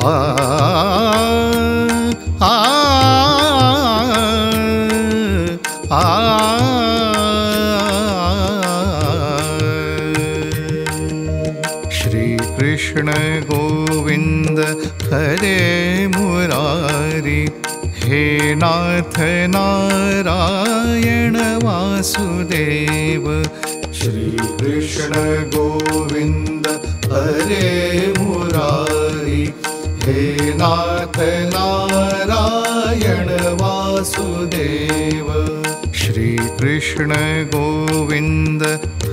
आ आ आ श्री कृष्ण गोविंद हरे मुरारी हे नाथ नारायण वासुदेव श्री कृष्ण गोविंद हरे मुरारी हे नाथ नारायण वासुदेव श्री कृष्ण गोविंद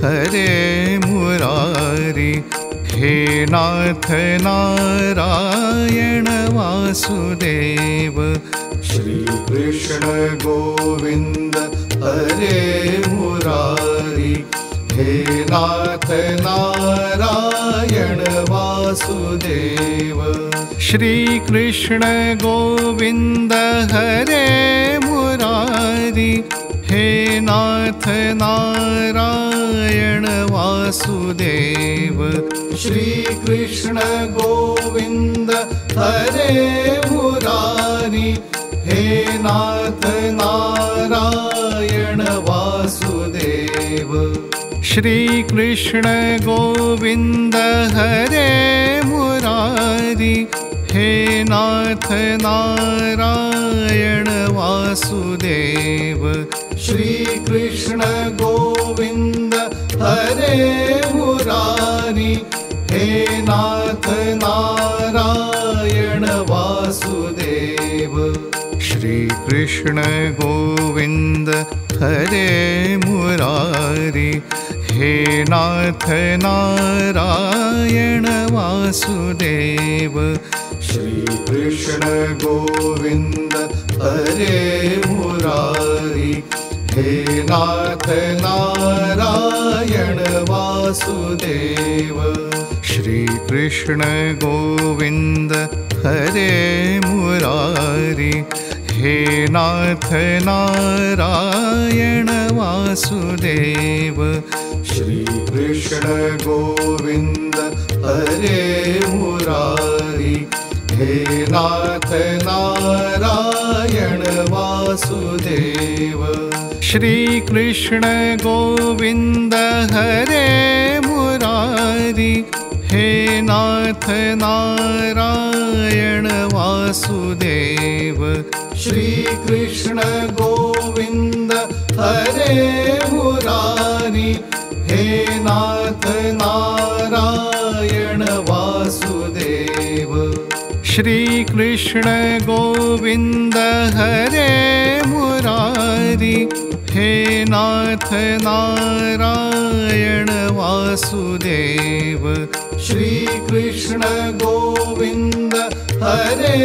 हरे मुरारी हे नाथ नारायण वासुदेव श्री कृष्ण गोविंद हरे मुरारी हे नाथ नारायण वासुदेव श्री कृष्ण गोविंद हरे मुरारी हे नाथ नारायण वासुदेव श्री कृष्ण गोविंद हरे मुरारी हे नाथ नारायण वासुदेव श्री कृष्ण गोविंद हरे मुरारी हे नाथ नारायण वासुदेव श्री कृष्ण गोविंद हरे मुरारी हे नाथ नारायण वासुदेव श्री कृष्ण गोविंद हरे मुरारी हे नाथ नारायण वासुदेव श्री कृष्ण गोविंद हरे मुरारी हे नाथ नारायण वासुदेव श्री कृष्ण गोविंद हरे मुरारी हे नाथ नारायण वासुदेव श्री कृष्ण गोविंद हरे मुरारी हे नाथ नारायण वासुदेव श्री कृष्ण गोविंद हरे मुरारी हे नाथ नारायण वासुदेव श्री कृष्ण गोविंद हरे मुरारी हे नाथ नारायण वासुदेव श्री कृष्ण गोविंद हरे मुरारी हे नाथ नारायण वासुदेव श्री कृष्ण गोविंद हरे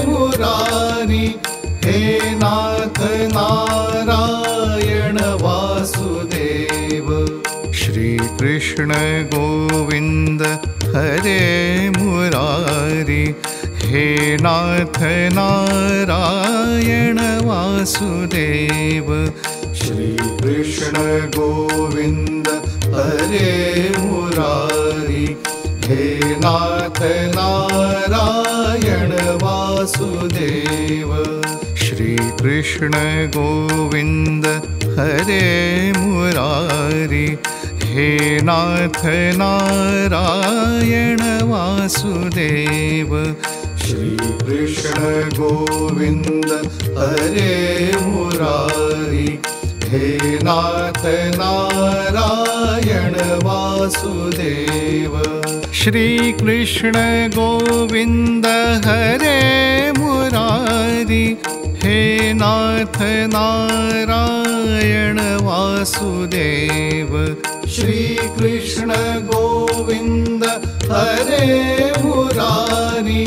मुरारी हे नाथ नारायण वासुदेव श्री कृष्ण गोविंद हरे मुरारी हे नाथ नारायण वासुदेव श्री कृष्ण गोविंद हरे मुरारी हे नाथ नारायण वासुदेव श्री कृष्ण गोविंद हरे मुरारी हे नाथ नारायण वासुदेव श्री कृष्ण गोविंद हरे मुरारी हे नाथ नारायण वासुदेव श्री कृष्ण गोविंद हरे मुरारी हे नाथ नारायण वासुदेव श्री कृष्ण गोविंद हरे मुरारी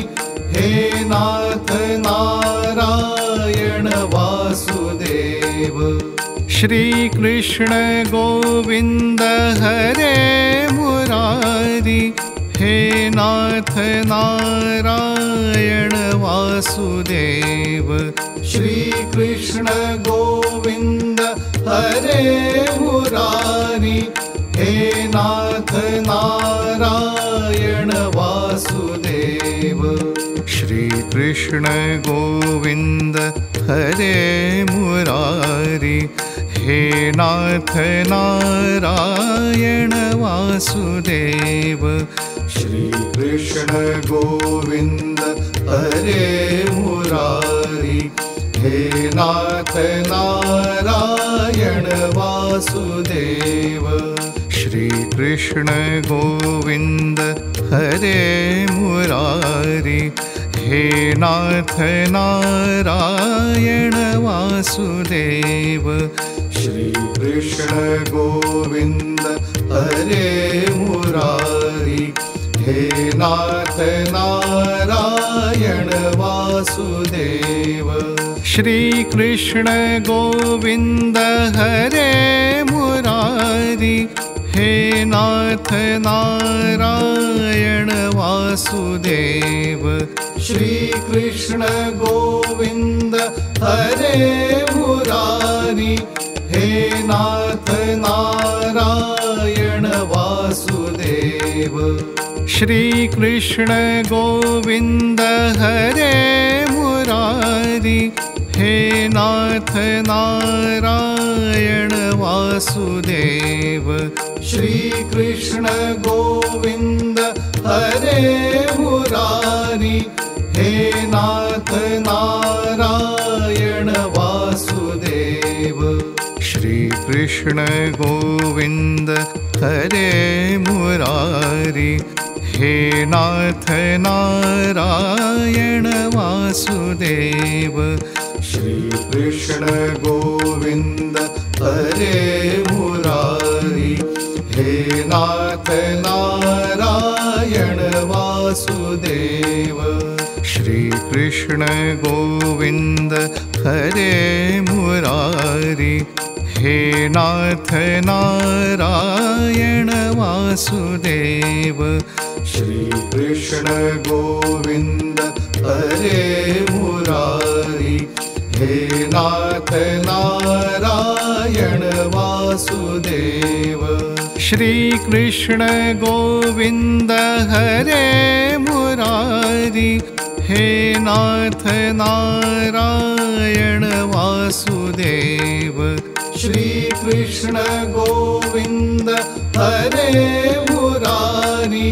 हे नाथ नारायण वासुदेव श्री कृष्ण गोविंद हरे मुरारी हे नाथ नारायण वासुदेव श्री कृष्ण गोविंद हरे मुरारी हे नाथ नारायण वासुदेव श्री कृष्ण गोविंद हरे मुरारी, हे नाथ नारायण वासुदेव। श्री कृष्ण गोविंद हरे मुरारी, हे नाथ नारायण वासुदेव। श्री कृष्ण गोविंद हरे मुरारी, हे नाथ नारायण वासुदेव। श्री कृष्ण गोविंद हरे मुरारी, हे नाथ नारायण वासुदेव। श्री कृष्ण गोविंद हरे मुरारी, हे नाथ नारायण वासुदेव। श्री कृष्ण गोविंद हरे मुरारी, हे नाथ नारायण वासुदेव। श्री कृष्ण गोविंद हरे मुरारी, हे नाथ नारायण वासुदेव। श्री कृष्ण गोविंद हरे मुरारी, हे नाथ नारायण वासुदेव। श्री कृष्ण गोविंद हरे मुरारी, हे नाथ नारायण वासुदेव। श्री कृष्ण गोविंद हरे मुरारी, हे नाथ नारायण वासुदेव। श्री कृष्ण गोविंद हरे मुरारी, हे नाथ नारायण वासुदेव। श्री कृष्ण गोविंद हरे मुरारी, हे नाथ नारायण वासुदेव। श्री कृष्ण गोविंद हरे मुरारी, हे नाथ नारायण वासुदेव। श्री कृष्ण गोविंद हरे मुरारी,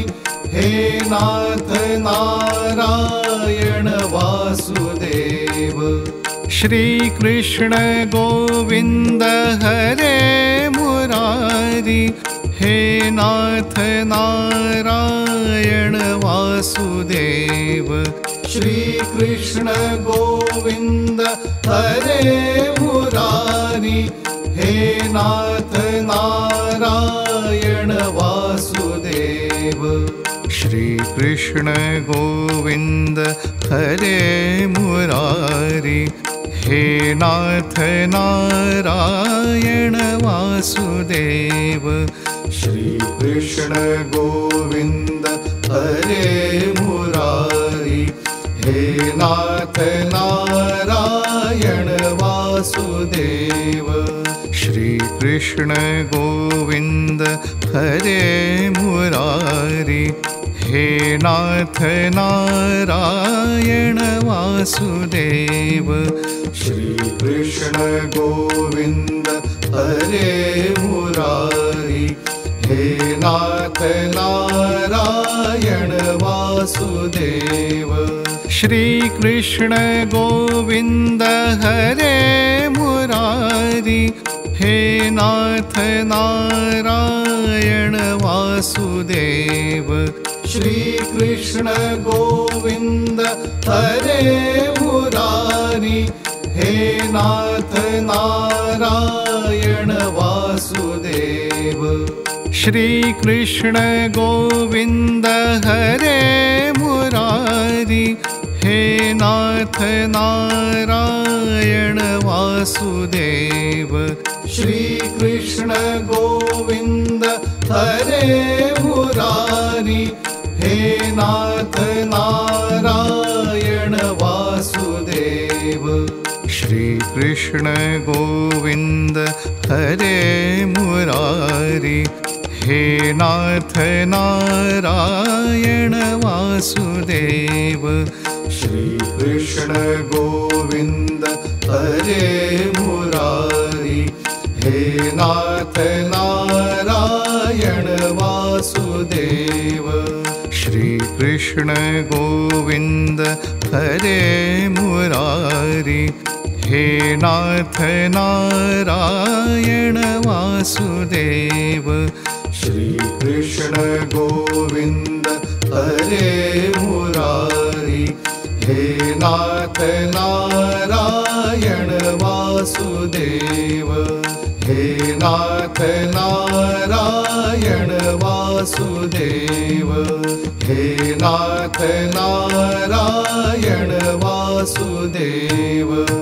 हे नाथ नारायण वासुदेव। श्री कृष्ण गोविंद हरे मुरारी, हे नाथ नारायण वासुदेव। श्री कृष्ण गोविंद हरे मुरारी, हे नाथ नारायण वासुदेव। श्री कृष्ण गोविंद हरे मुरारी, हे नाथ नारायण वासुदेव। श्री कृष्ण गोविंद हरे मुरारी, हे नाथ नारायण वासुदेव। श्री कृष्ण गोविंद हरे मुरारी, हे नाथ नारायण वासुदेव। श्री कृष्ण गोविंद हरे मुरारी, हे नाथ नारायण वासुदेव। श्री कृष्ण गोविंद हरे मुरारी, हे नाथ नारायण वासुदेव। श्री कृष्ण गोविंद हरे मुरारी, हे नाथ नारायण वासुदेव। श्री कृष्ण गोविंद हरे मुरारी, हे नाथ नारायण वासुदेव। श्री कृष्ण गोविंद हरे मुरारी, हे नाथ नारायण वासुदेव। श्री कृष्ण गोविंद हरे मुरारी, हे नाथ नारायण वासुदेव श्री कृष्ण गोविंद हरे मुरारी हे नाथ नारायण वासुदेव श्री कृष्ण गोविंद हरे मुरारी हे नाथ नारायण वासुदेव श्री कृष्ण गोविंद हरे मुरारी हे नाथ नारायण वासुदेव हे नाथ नारायण वासुदेव हे नाथ नारायण वासुदेव।